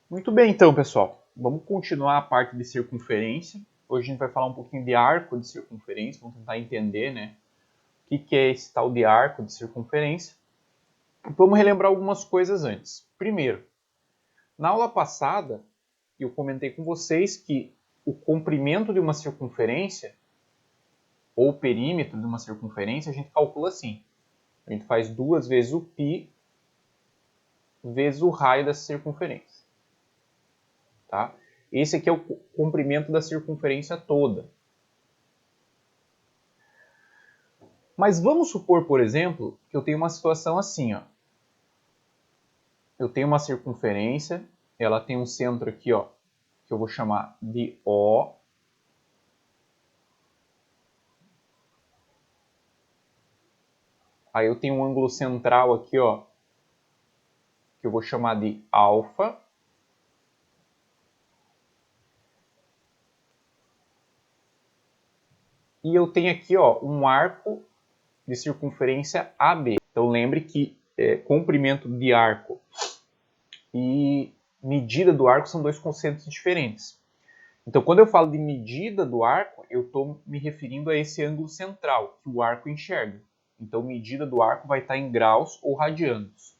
Muito bem, então, pessoal. Vamos continuar a parte de circunferência. Hoje a gente vai falar um pouquinho de arco de circunferência. Vamos tentar entender, né, o que é esse tal de arco de circunferência. Vamos relembrar algumas coisas antes. Primeiro, na aula passada, eu comentei com vocês que o comprimento de uma circunferência, ou o perímetro de uma circunferência, a gente calcula assim. A gente faz 2 vezes o π vezes o raio dessa circunferência. Tá? Esse aqui é o comprimento da circunferência toda. Mas vamos supor, por exemplo, que eu tenho uma situação assim, ó. Eu tenho uma circunferência, ela tem um centro aqui, ó, que eu vou chamar de O. Aí eu tenho um ângulo central aqui, ó, que eu vou chamar de alfa. E eu tenho aqui, ó, um arco de circunferência AB. Então lembre que comprimento de arco e medida do arco são dois conceitos diferentes. Então, quando eu falo de medida do arco, eu estou me referindo a esse ângulo central que o arco enxerga. Então, medida do arco vai estar em graus ou radianos.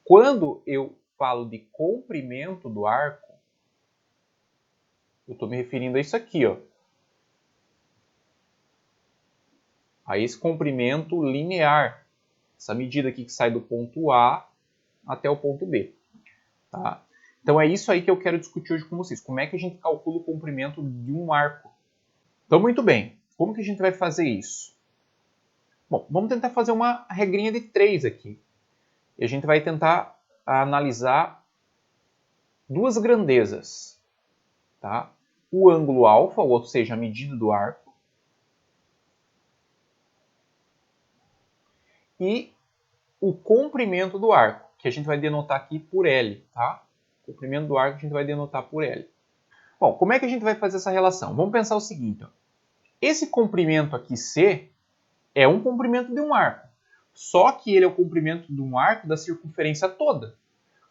Quando eu falo de comprimento do arco, eu estou me referindo a isso aqui, ó. A esse comprimento linear. Essa medida aqui que sai do ponto A até o ponto B. Tá? Então, é isso aí que eu quero discutir hoje com vocês. Como é que a gente calcula o comprimento de um arco? Então, muito bem. Como que a gente vai fazer isso? Bom, vamos tentar fazer uma regrinha de 3 aqui. E a gente vai tentar analisar duas grandezas. Tá? O ângulo alfa, ou seja, a medida do arco, e o comprimento do arco, que a gente vai denotar aqui por L. Tá? O comprimento do arco a gente vai denotar por L. Bom, como é que a gente vai fazer essa relação? Vamos pensar o seguinte. Ó. Esse comprimento aqui C é um comprimento de um arco. Só que ele é o comprimento de um arco da circunferência toda.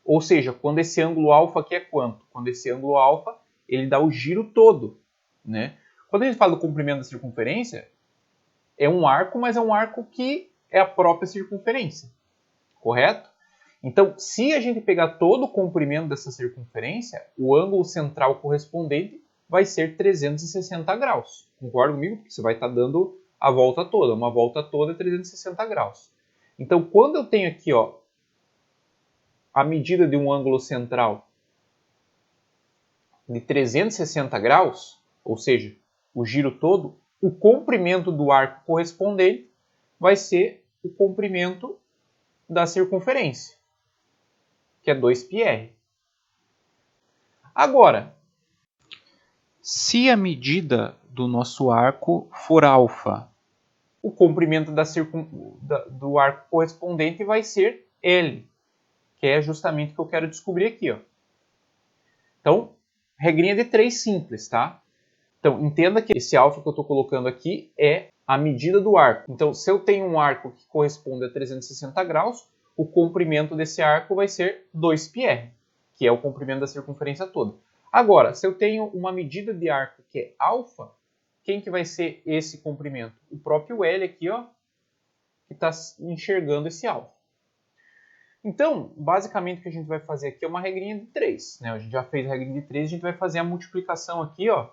Ou seja, quando esse ângulo alfa aqui é quanto? Quando esse ângulo alfa, ele dá o giro todo. Né? Quando a gente fala do comprimento da circunferência, é um arco, mas é um arco que é a própria circunferência. Correto? Então, se a gente pegar todo o comprimento dessa circunferência, o ângulo central correspondente vai ser 360 graus. Concorda comigo? Porque você vai estar dando a volta toda. Uma volta toda é 360 graus. Então, quando eu tenho aqui, ó, a medida de um ângulo central de 360 graus, ou seja, o giro todo, o comprimento do arco correspondente vai ser o comprimento da circunferência, que é 2πr. Agora, se a medida do nosso arco for alfa, o comprimento do arco correspondente vai ser L, que é justamente o que eu quero descobrir aqui. Ó. Então, regrinha de 3 simples, tá? Então, entenda que esse alfa que eu estou colocando aqui é a medida do arco. Então, se eu tenho um arco que corresponde a 360 graus, o comprimento desse arco vai ser 2πr, que é o comprimento da circunferência toda. Agora, se eu tenho uma medida de arco que é alfa, quem que vai ser esse comprimento? O próprio L aqui, ó, que está enxergando esse alfa. Então, basicamente o que a gente vai fazer aqui é uma regrinha de 3. Né? A gente já fez a regrinha de 3, a gente vai fazer a multiplicação aqui, ó,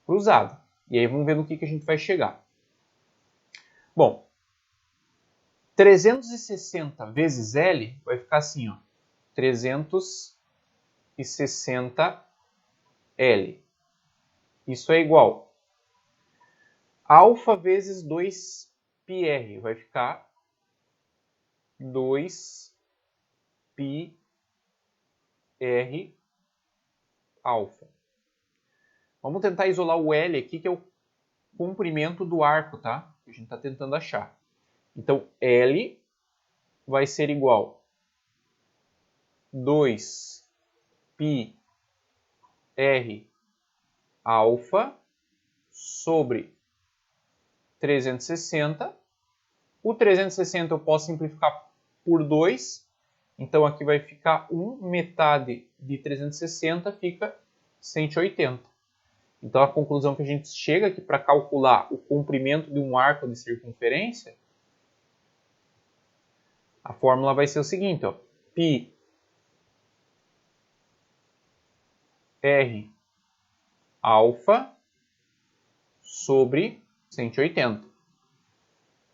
cruzada. E aí vamos ver no que a gente vai chegar. Bom, 360 vezes L vai ficar assim, ó, 360L. Isso é igual alfa vezes 2πr, vai ficar 2πr alfa. Vamos tentar isolar o L aqui, que é o comprimento do arco, tá? Que a gente está tentando achar. Então, L vai ser igual a 2πr alfa sobre 360. O 360 eu posso simplificar por 2 Então aqui vai ficar 1, metade de 360 fica 180. Então a conclusão que a gente chega aqui para calcular o comprimento de um arco de circunferência, a fórmula vai ser o seguinte, ó, π r alfa sobre 180.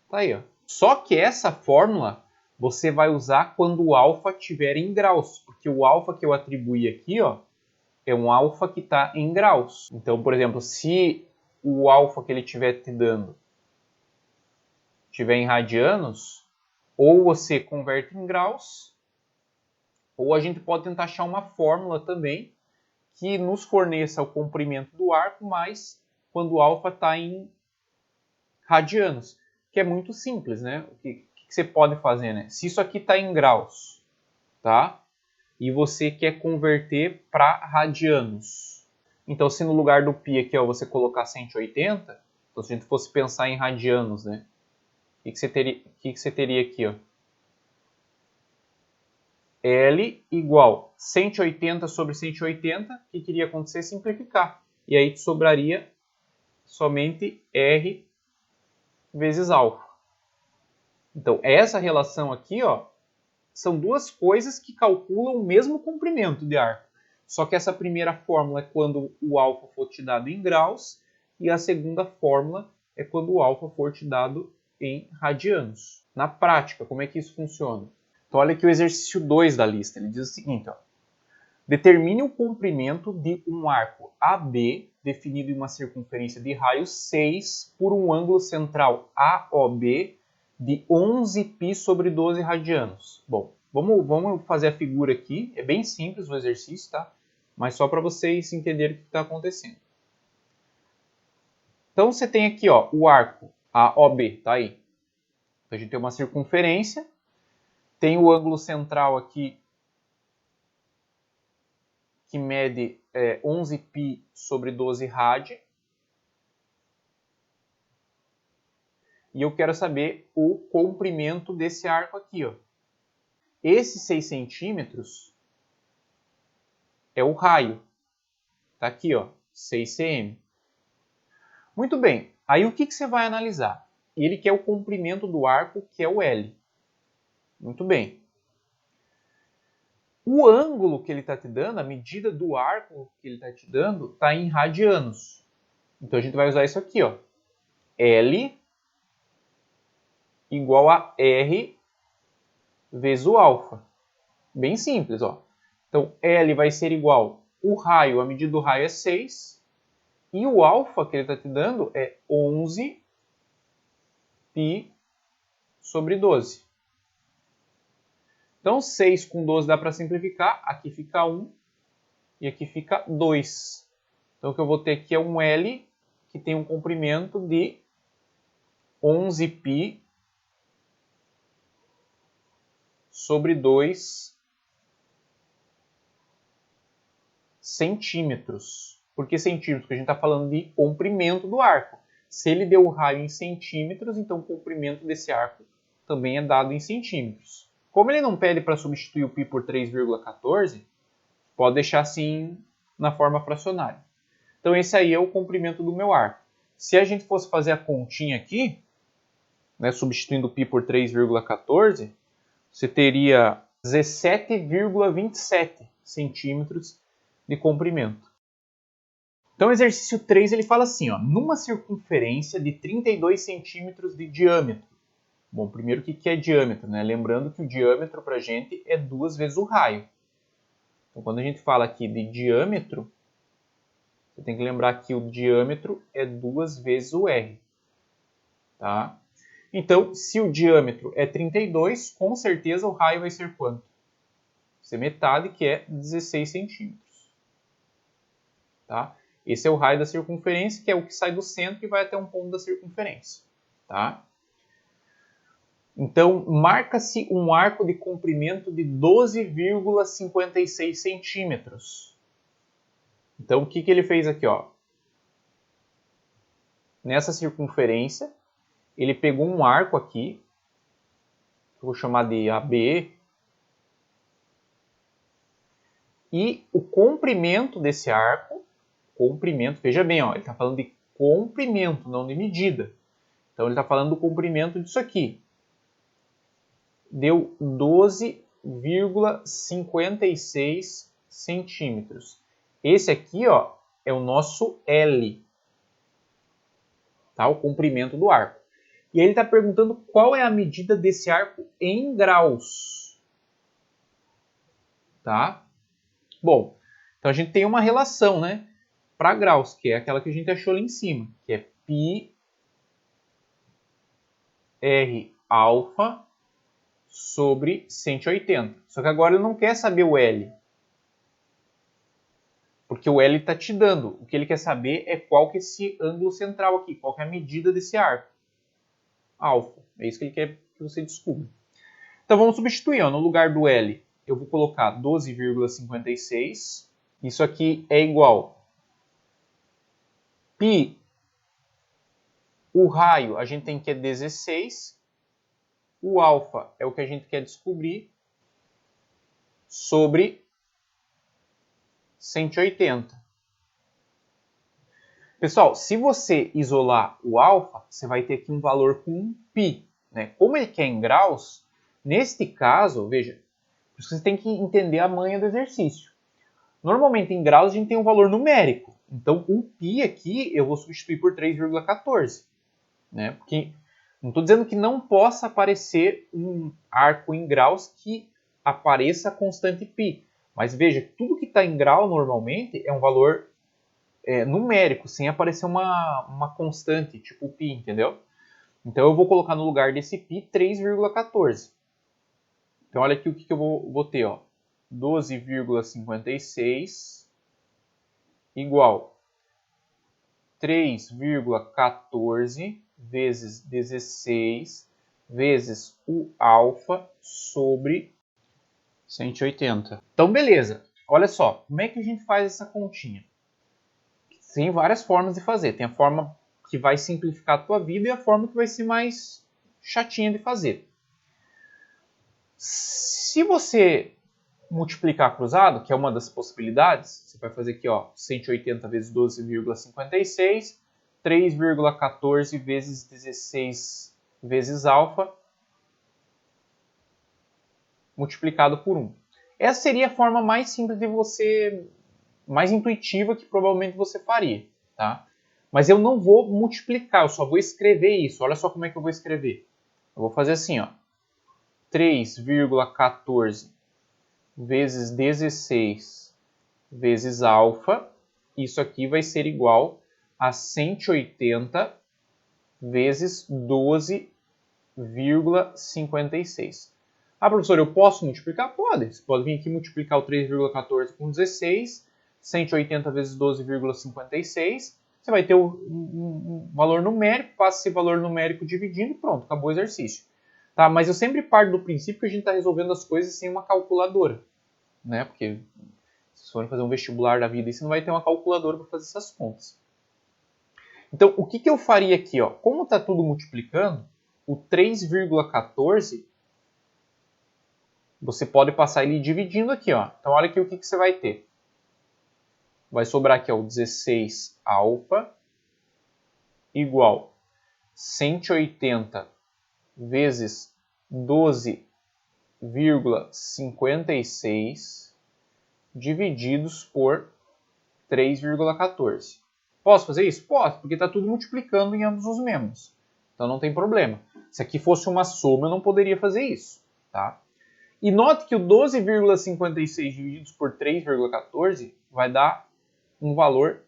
Tá aí, ó. Só que essa fórmula você vai usar quando o alfa estiver em graus, porque o alfa que eu atribuí aqui, ó, é um alfa que está em graus. Então, por exemplo, se o alfa que ele estiver te dando estiver em radianos, ou você converte em graus, ou a gente pode tentar achar uma fórmula também que nos forneça o comprimento do arco, mas quando o alfa está em radianos, que é muito simples, né? O que você pode fazer, né? Se isso aqui está em graus, tá? E você quer converter para radianos. Então, se no lugar do π aqui, ó, você colocar 180, então se a gente fosse pensar em radianos, né? O que você teria aqui, ó? L igual 180 sobre 180, o que iria acontecer? Simplificar. E aí te sobraria somente R vezes alfa. Então, essa relação aqui, ó, são duas coisas que calculam o mesmo comprimento de arco. Só que essa primeira fórmula é quando o alfa for te dado em graus, e a segunda fórmula é quando o alfa for te dado em radianos. Na prática, como é que isso funciona? Então, olha aqui o exercício 2 da lista. Ele diz o seguinte, ó. Determine o comprimento de um arco AB definido em uma circunferência de raio 6 por um ângulo central AOB de 11π sobre 12 radianos. Bom, vamos fazer a figura aqui. É bem simples o exercício, tá? Mas só para vocês entenderem o que está acontecendo. Então, você tem aqui, ó, o arco AOB, tá aí. Então, a gente tem uma circunferência, tem o ângulo central aqui, que mede 11π sobre 12 rad. E eu quero saber o comprimento desse arco aqui, ó. Esse 6 centímetros é o raio. Tá aqui, ó, 6 cm. Muito bem. Aí o que você vai analisar? Ele quer o comprimento do arco, que é o L. Muito bem. O ângulo que ele está te dando, a medida do arco que ele está te dando, está em radianos. Então a gente vai usar isso aqui, ó. L igual a R vezes o alfa. Bem simples, ó. Então, L vai ser igual, o raio, a medida do raio é 6, e o alfa que ele está te dando é 11π sobre 12. Então, 6 com 12 dá para simplificar, aqui fica 1 e aqui fica 2. Então, o que eu vou ter aqui é um L que tem um comprimento de 11π sobre 2 centímetros. Por que centímetros? Porque a gente está falando de comprimento do arco. Se ele deu o raio em centímetros, então o comprimento desse arco também é dado em centímetros. Como ele não pede para substituir o π por 3,14, pode deixar assim na forma fracionária. Então esse aí é o comprimento do meu arco. Se a gente fosse fazer a continha aqui, né, substituindo o π por 3,14, você teria 17,27 centímetros de comprimento. Então, o exercício 3 ele fala assim, ó, numa circunferência de 32 centímetros de diâmetro. Bom, primeiro o que é diâmetro, né? Lembrando que o diâmetro para a gente é 2 vezes o raio. Então, quando a gente fala aqui de diâmetro, você tem que lembrar que o diâmetro é 2 vezes o R. Tá? Então, se o diâmetro é 32, com certeza o raio vai ser quanto? Vai ser metade, que é 16 centímetros. Tá? Esse é o raio da circunferência, que é o que sai do centro e vai até um ponto da circunferência. Tá? Então, marca-se um arco de comprimento de 12,56 centímetros. Então, o que ele fez aqui? Ó? Nessa circunferência, ele pegou um arco aqui, que eu vou chamar de AB, E o comprimento desse arco, veja bem, ó, ele está falando de comprimento, não de medida. Então, ele está falando do comprimento disso aqui. Deu 12,56 centímetros. Esse aqui, ó, é o nosso L, tá? O comprimento do arco. E aí ele está perguntando qual é a medida desse arco em graus. Tá? Bom, então a gente tem uma relação, né? Para graus, que é aquela que a gente achou lá em cima, que é π r alfa sobre 180. Só que agora ele não quer saber o L. Porque o L está te dando. O que ele quer saber é qual que é esse ângulo central aqui, qual que é a medida desse arco. Alfa. É isso que ele quer que você descubra. Então vamos substituir. Ó, no lugar do L, eu vou colocar 12,56. Isso aqui é igual π, o raio a gente tem que é 16. O alfa é o que a gente quer descobrir sobre 180. Pessoal, se você isolar o alfa, você vai ter aqui um valor com π. Né? Como ele quer em graus, neste caso, veja, você tem que entender a manha do exercício. Normalmente em graus a gente tem um valor numérico. Então o π aqui eu vou substituir por 3,14. Né? Porque não estou dizendo que não possa aparecer um arco em graus que apareça a constante π. Mas veja, tudo que está em grau normalmente é um valor numérico, sem aparecer uma constante, tipo π, entendeu? Então eu vou colocar no lugar desse π 3,14. Então olha aqui o que eu vou ter, ó. 12,56 igual 3,14 vezes 16 vezes o alfa sobre 180. Então, beleza. Olha só, como é que a gente faz essa continha? Tem várias formas de fazer. Tem a forma que vai simplificar a tua vida e a forma que vai ser mais chatinha de fazer. Se você multiplicar cruzado, que é uma das possibilidades, você vai fazer aqui, ó, 180 vezes 12,56, 3,14 vezes 16 vezes alfa, multiplicado por 1. Essa seria a forma mais simples de você, mais intuitiva que provavelmente você faria, tá? Mas eu não vou multiplicar, eu só vou escrever isso. Olha só como é que eu vou escrever. Eu vou fazer assim, ó, 3,14 vezes 16 vezes alfa, isso aqui vai ser igual a 180 vezes 12,56. Ah, professor, eu posso multiplicar? Pode. Você pode vir aqui multiplicar o 3,14 com 16, 180 vezes 12,56. Você vai ter um valor numérico, passa esse valor numérico dividindo e pronto, acabou o exercício. Tá? Mas eu sempre parto do princípio que a gente está resolvendo as coisas sem uma calculadora. Né? Porque se for fazer um vestibular da vida, você não vai ter uma calculadora para fazer essas contas. Então, o que eu faria aqui? Ó? Como está tudo multiplicando, o 3,14, você pode passar ele dividindo aqui. Ó. Então, olha aqui o que você vai ter. Vai sobrar aqui ó, o 16 alfa igual 180 vezes 12,56 divididos por 3,14. Posso fazer isso? Posso, porque está tudo multiplicando em ambos os membros. Então não tem problema. Se aqui fosse uma soma, eu não poderia fazer isso. Tá? E note que o 12,56 divididos por 3,14 vai dar um valor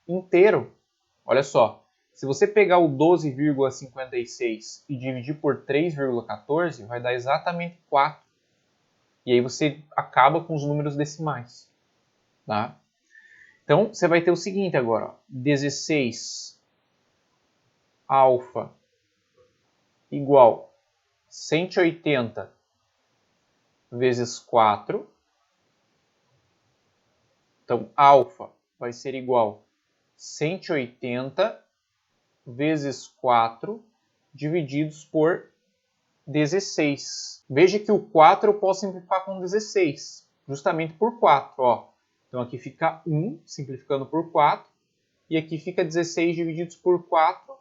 inteiro. Olha só, se você pegar o 12,56 e dividir por 3,14, vai dar exatamente 4. E aí você acaba com os números decimais. Tá? Então, você vai ter o seguinte agora, ó, 16 alfa igual 180 vezes 4. Então, alfa vai ser igual 180 vezes 4 divididos por 16. Veja que o 4 eu posso simplificar com 16, justamente por 4. Ó. Então aqui fica 1, simplificando por 4. E aqui fica 16 divididos por 4,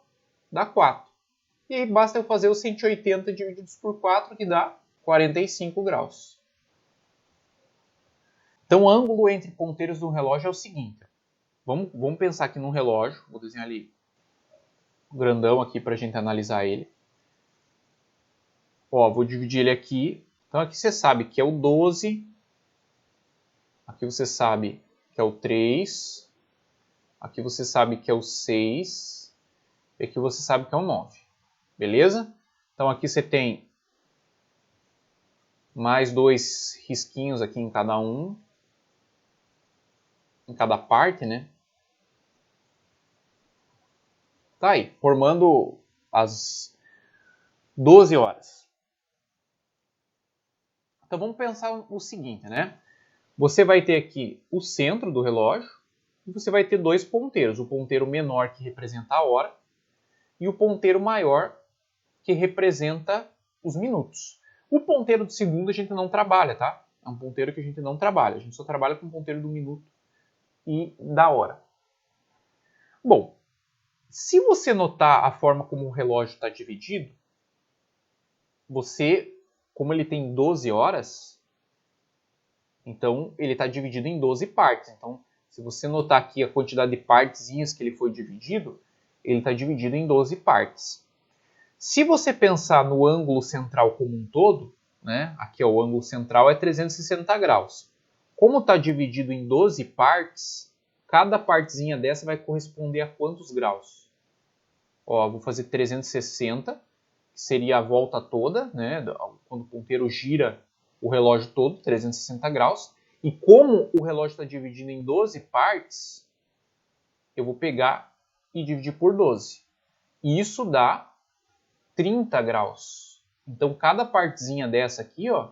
dá 4. E aí basta eu fazer os 180 divididos por 4, que dá 45 graus. Então o ângulo entre ponteiros do relógio é o seguinte. Vamos pensar aqui num relógio. Vou desenhar ali grandão aqui para a gente analisar ele. Ó, vou dividir ele aqui. Então aqui você sabe que é o 12. Aqui você sabe que é o 3. Aqui você sabe que é o 6. E aqui você sabe que é o 9. Beleza? Então aqui você tem mais 2 risquinhos aqui em cada um. Em cada parte, né? Tá aí, formando as 12 horas. Então vamos pensar o seguinte, né? Você vai ter aqui o centro do relógio e você vai ter dois ponteiros. O ponteiro menor que representa a hora e o ponteiro maior que representa os minutos. O ponteiro do segundo a gente não trabalha, tá? É um ponteiro que a gente não trabalha. A gente só trabalha com o ponteiro do minuto e da hora. Bom, se você notar a forma como o relógio está dividido, como ele tem 12 horas, então ele está dividido em 12 partes. Então, se você notar aqui a quantidade de partezinhas que ele foi dividido, ele está dividido em 12 partes. Se você pensar no ângulo central como um todo, né, aqui o ângulo central é 360 graus. Como está dividido em 12 partes, cada partezinha dessa vai corresponder a quantos graus? Ó, vou fazer 360, que seria a volta toda, né, quando o ponteiro gira o relógio todo, 360 graus. E como o relógio está dividido em 12 partes, eu vou pegar e dividir por 12. E isso dá 30 graus. Então, cada partezinha dessa aqui, ó,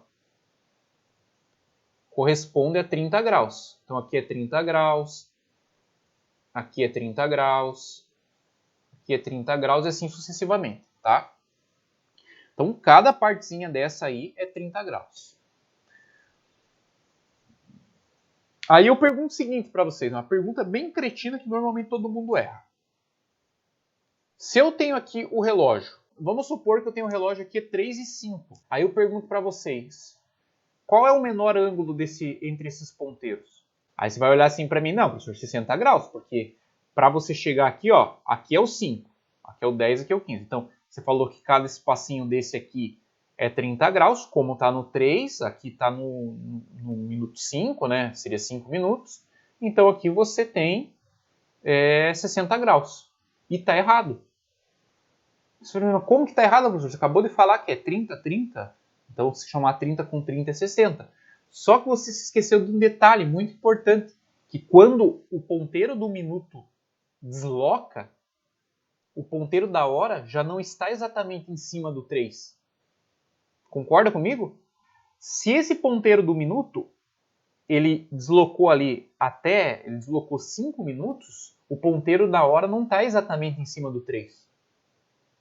corresponde a 30 graus. Então, aqui é 30 graus, aqui é 30 graus, aqui é 30 graus e assim sucessivamente, tá? Então, cada partezinha dessa aí é 30 graus. Aí eu pergunto o seguinte para vocês, uma pergunta bem cretina que normalmente todo mundo erra. Se eu tenho aqui o relógio, vamos supor que eu tenho um relógio aqui 3 e 5. Aí eu pergunto para vocês, qual é o menor ângulo entre esses ponteiros? Aí você vai olhar assim para mim, não, professor, 60 graus, porque para você chegar aqui, ó, aqui é o 5, aqui é o 10, aqui é o 15. Então, você falou que cada espacinho desse aqui é 30 graus, como está no 3, aqui está no minuto 5, né? Seria 5 minutos. Então, aqui você tem 60 graus. E está errado. Como que está errado, professor? Você acabou de falar que é 30, 30. Então, se chamar 30 com 30 é 60. Só que você se esqueceu de um detalhe muito importante, que quando o ponteiro do minuto desloca, o ponteiro da hora já não está exatamente em cima do 3. Concorda comigo? Se esse ponteiro do minuto, ele deslocou ali ele deslocou 5 minutos, o ponteiro da hora não está exatamente em cima do 3.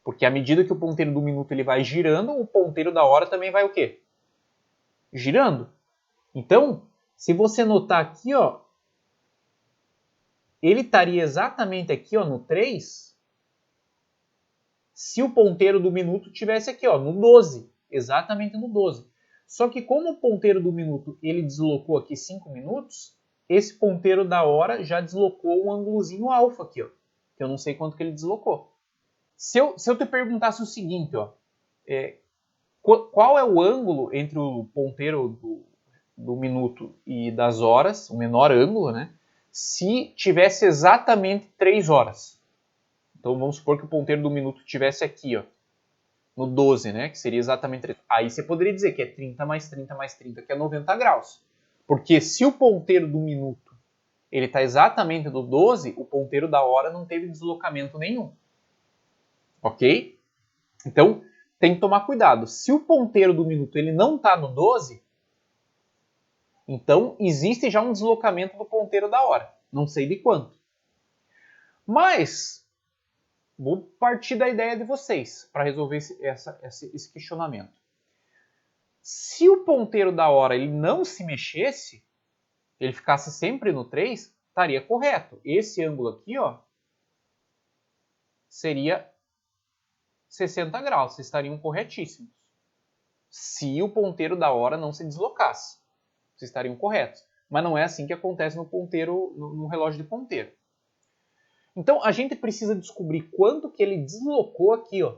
Porque à medida que o ponteiro do minuto ele vai girando, o ponteiro da hora também vai o quê? Girando. Então, se você notar aqui, ó, ele estaria exatamente aqui, ó, no 3, se o ponteiro do minuto tivesse aqui, ó, no 12, exatamente no 12. Só que como o ponteiro do minuto ele deslocou aqui 5 minutos, esse ponteiro da hora já deslocou um ângulozinho alfa aqui, ó, que eu não sei quanto que ele deslocou. Se eu te perguntasse o seguinte, ó, qual é o ângulo entre o ponteiro do minuto e das horas, o menor ângulo, né? Se tivesse exatamente 3 horas. Então vamos supor que o ponteiro do minuto tivesse aqui, ó, no 12, né? Que seria exatamente 3. Aí você poderia dizer que é 30 mais 30 mais 30, que é 90 graus. Porque se o ponteiro do minuto ele está exatamente no 12, o ponteiro da hora não teve deslocamento nenhum. Ok? Então, tem que tomar cuidado. Se o ponteiro do minuto ele não está no 12, então existe já um deslocamento do ponteiro da hora. Não sei de quanto. Mas, vou partir da ideia de vocês para resolver esse questionamento. Se o ponteiro da hora ele não se mexesse, ele ficasse sempre no 3, estaria correto. Esse ângulo aqui, ó, seria 60 graus, vocês estariam corretíssimos. Se o ponteiro da hora não se deslocasse, vocês estariam corretos. Mas não é assim que acontece no ponteiro, no relógio de ponteiro. Então, a gente precisa descobrir quanto que ele deslocou aqui, ó,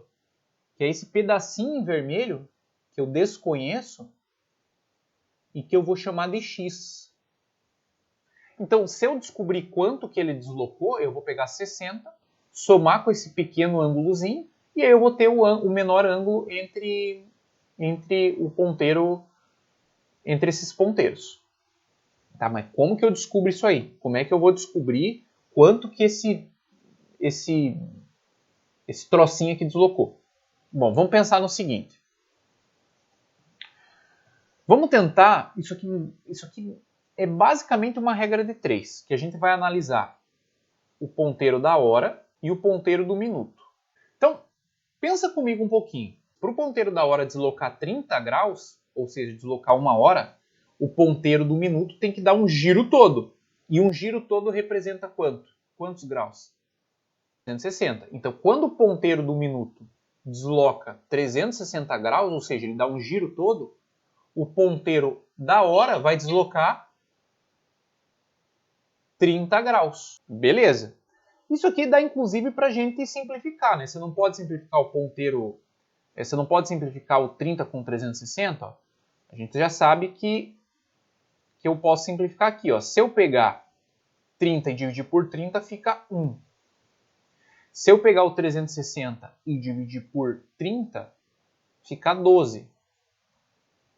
que é esse pedacinho em vermelho que eu desconheço e que eu vou chamar de x. Então, se eu descobrir quanto que ele deslocou, eu vou pegar 60, somar com esse pequeno ângulozinho, e aí eu vou ter o menor ângulo entre o ponteiro, entre esses ponteiros. Tá, mas como que eu descubro isso aí? Como é que eu vou descobrir quanto que esse trocinho aqui deslocou? Bom, vamos pensar no seguinte. Vamos tentar, isso aqui é basicamente uma regra de 3, que a gente vai analisar o ponteiro da hora e o ponteiro do minuto. Então, pensa comigo um pouquinho. Para o ponteiro da hora deslocar 30 graus, ou seja, deslocar 1 hora, o ponteiro do minuto tem que dar um giro todo. E um giro todo representa quanto? Quantos graus? 360. Então, quando o ponteiro do minuto desloca 360 graus, ou seja, ele dá um giro todo, o ponteiro da hora vai deslocar 30 graus. Beleza. Isso aqui dá inclusive para a gente simplificar, né? Você não pode simplificar o ponteiro, você não pode simplificar o 30 com 360. Ó. A gente já sabe que eu posso simplificar aqui. Ó. Se eu pegar 30 e dividir por 30, fica 1. Se eu pegar o 360 e dividir por 30, fica 12.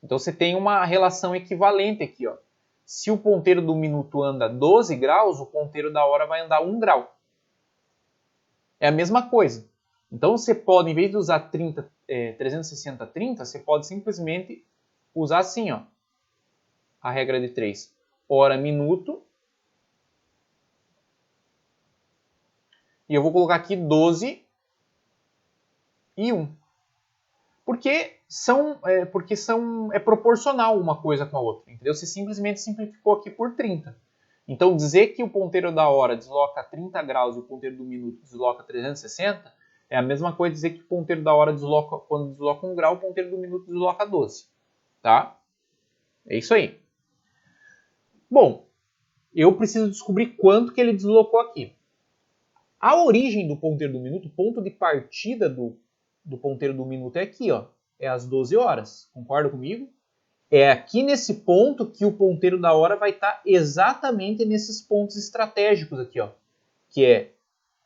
Então você tem uma relação equivalente aqui. Ó. Se o ponteiro do minuto anda 12 graus, o ponteiro da hora vai andar 1 grau. É a mesma coisa. Então você pode, em vez de usar 360, 30, você pode simplesmente usar assim, ó, a regra de 3. Hora, minuto. E eu vou colocar aqui 12 e 1. Porque é proporcional uma coisa com a outra. Entendeu? Você simplesmente simplificou aqui por 30. Então, dizer que o ponteiro da hora desloca 30 graus e o ponteiro do minuto desloca 360 é a mesma coisa dizer que o ponteiro da hora quando desloca 1 grau, o ponteiro do minuto desloca 12. Tá? É isso aí. Bom, eu preciso descobrir quanto que ele deslocou aqui. A origem do ponteiro do minuto, o ponto de partida do ponteiro do minuto é aqui, ó. É às 12 horas. Concorda comigo? É aqui nesse ponto que o ponteiro da hora vai estar exatamente nesses pontos estratégicos aqui, ó. Que é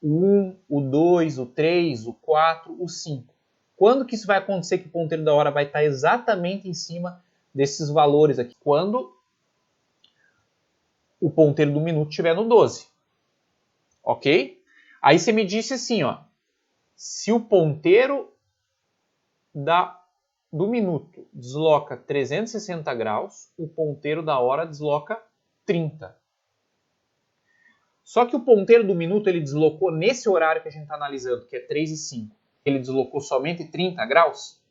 o 1, o 2, o 3, o 4, o 5. Quando que isso vai acontecer que o ponteiro da hora vai estar exatamente em cima desses valores aqui? Quando o ponteiro do minuto estiver no 12. Ok? Aí você me disse assim, ó. Se o ponteiro do minuto desloca 360 graus, o ponteiro da hora desloca 30. Só que o ponteiro do minuto ele deslocou nesse horário que a gente está analisando, que é 3 e 5. Ele deslocou somente 30 graus?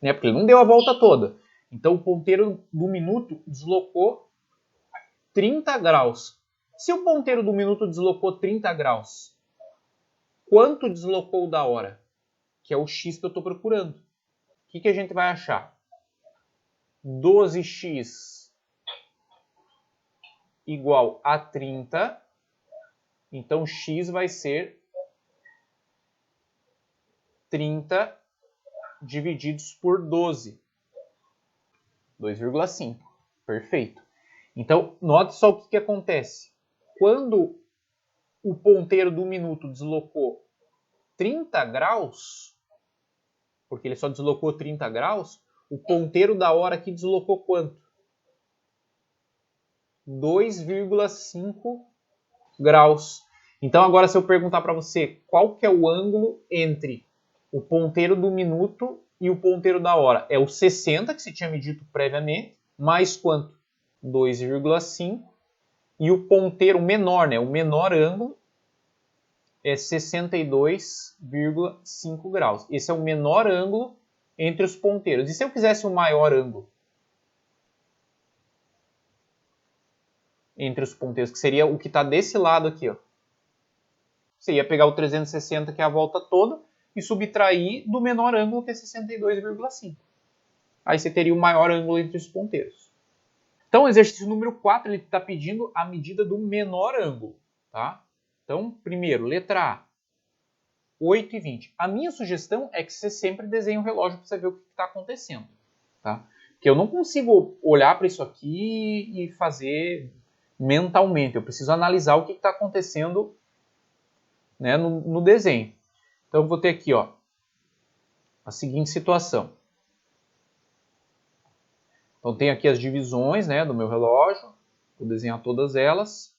Né? Porque ele não deu a volta toda. Então o ponteiro do minuto deslocou 30 graus. Se o ponteiro do minuto deslocou 30 graus, quanto deslocou da hora? Que é o x que eu estou procurando. O que a gente vai achar? 12x igual a 30. Então, x vai ser 30 divididos por 12. 2,5. Perfeito. Então, note só o que acontece. Quando o ponteiro do minuto deslocou 30 graus, porque ele só deslocou 30 graus, o ponteiro da hora aqui deslocou quanto? 2,5 graus. Então agora se eu perguntar para você qual que é o ângulo entre o ponteiro do minuto e o ponteiro da hora, é o 60 que se tinha medido previamente, mais quanto? 2,5. E o ponteiro menor, né? O menor ângulo é 62,5 graus. Esse é o menor ângulo entre os ponteiros. E se eu quisesse um maior ângulo? entre os ponteiros, que seria o que está desse lado aqui, ó. Você ia pegar o 360, que é a volta toda, e subtrair do menor ângulo, que é 62,5. Aí você teria o maior ângulo entre os ponteiros. Então, o exercício número 4, ele está pedindo a medida do menor ângulo. Tá? Então, primeiro, letra A, 8h20. A minha sugestão é que você sempre desenhe um relógio para você ver o que está acontecendo. Tá? Porque eu não consigo olhar para isso aqui e fazer mentalmente. Eu preciso analisar o que está acontecendo, né, no desenho. Então, eu vou ter aqui, ó, a seguinte situação. Então, tem aqui as divisões, né, do meu relógio. Vou desenhar todas elas.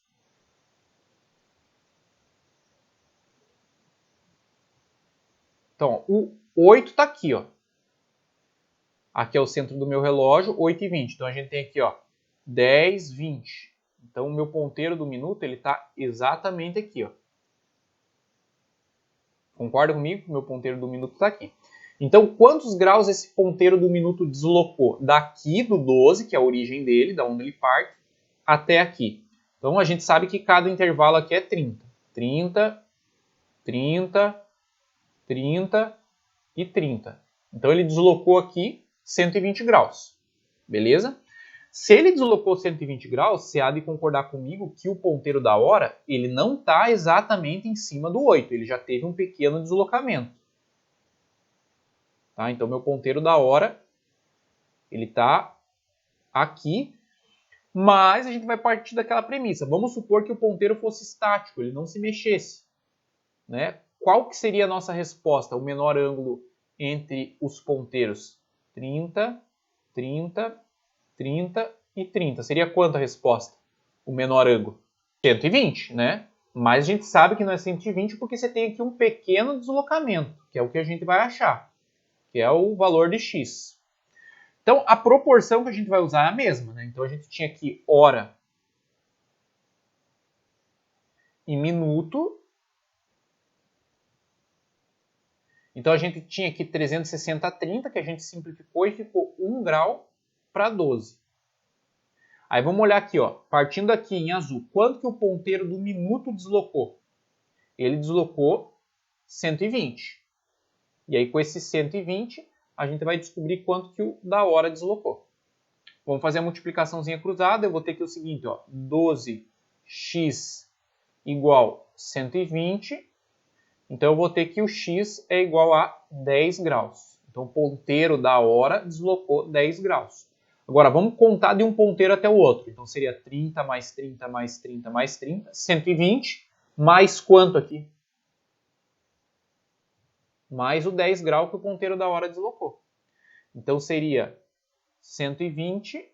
Então, o 8 está aqui, ó. Aqui é o centro do meu relógio, 8h20. Então, a gente tem aqui, ó, 10h20. Então, o meu ponteiro do minuto ele está exatamente aqui, ó. Concorda comigo que o meu ponteiro do minuto está aqui? Então, quantos graus esse ponteiro do minuto deslocou? Daqui do 12, que é a origem dele, da onde ele parte, até aqui. Então, a gente sabe que cada intervalo aqui é 30. 30, 30, 30 e 30. Então, ele deslocou aqui 120 graus. Beleza? Se ele deslocou 120 graus, você há de concordar comigo que o ponteiro da hora ele não está exatamente em cima do 8. Ele já teve um pequeno deslocamento. Tá? Então, meu ponteiro da hora ele está aqui, mas a gente vai partir daquela premissa. Vamos supor que o ponteiro fosse estático, ele não se mexesse. Né? Qual que seria a nossa resposta? O menor ângulo entre os ponteiros? 30, 30, 30 e 30. Seria quanto a resposta? O menor ângulo? 120, né? Mas a gente sabe que não é 120 porque você tem aqui um pequeno deslocamento, que é o que a gente vai achar, que é o valor de x. Então, a proporção que a gente vai usar é a mesma, né? Então, a gente tinha aqui hora e minuto. Então, a gente tinha aqui 360/30, que a gente simplificou e ficou 1 grau para 12. Aí, vamos olhar aqui, ó, partindo aqui em azul. Quanto que o ponteiro do minuto deslocou? Ele deslocou 120. E aí, com esse 120, a gente vai descobrir quanto que o da hora deslocou. Vamos fazer a multiplicaçãozinha cruzada. Eu vou ter aqui o seguinte, ó, 12x igual 120. Então, eu vou ter que o x é igual a 10 graus. Então, o ponteiro da hora deslocou 10 graus. Agora, vamos contar de um ponteiro até o outro. Então, seria 30 mais 30 mais 30 mais 30, 120, mais quanto aqui? Mais o 10 graus que o ponteiro da hora deslocou. Então, seria 120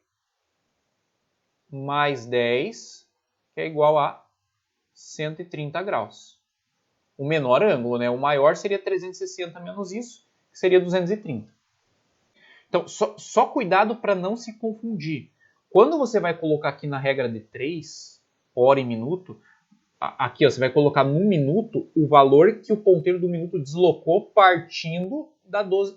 mais 10, que é igual a 130 graus. O menor ângulo, né? O maior seria 360 menos isso, que seria 230. Então, só cuidado para não se confundir. Quando você vai colocar aqui na regra de 3, hora e minuto, aqui ó, você vai colocar no minuto o valor que o ponteiro do minuto deslocou partindo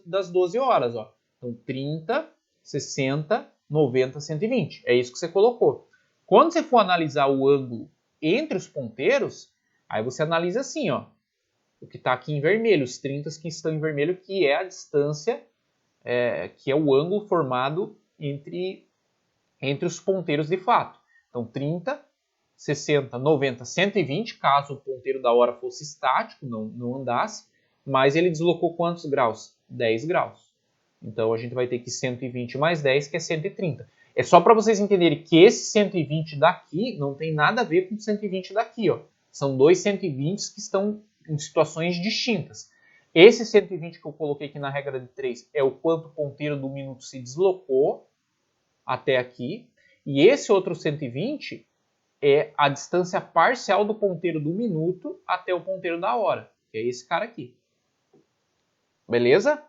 das 12 horas. Ó. Então, 30, 60, 90, 120. É isso que você colocou. Quando você for analisar o ângulo entre os ponteiros, aí você analisa assim, ó, o que está aqui em vermelho, os 30 que estão em vermelho, que é a distância, que é o ângulo formado entre os ponteiros de fato. Então, 30, 60, 90, 120, caso o ponteiro da hora fosse estático, não andasse, mas ele deslocou quantos graus? 10 graus. Então, a gente vai ter que 120 mais 10, que é 130. É só para vocês entenderem que esse 120 daqui não tem nada a ver com o 120 daqui. Ó. São dois 120 que estão em situações distintas. Esse 120 que eu coloquei aqui na regra de 3 é o quanto o ponteiro do minuto se deslocou até aqui. E esse outro 120 é a distância parcial do ponteiro do minuto até o ponteiro da hora, que é esse cara aqui. Beleza?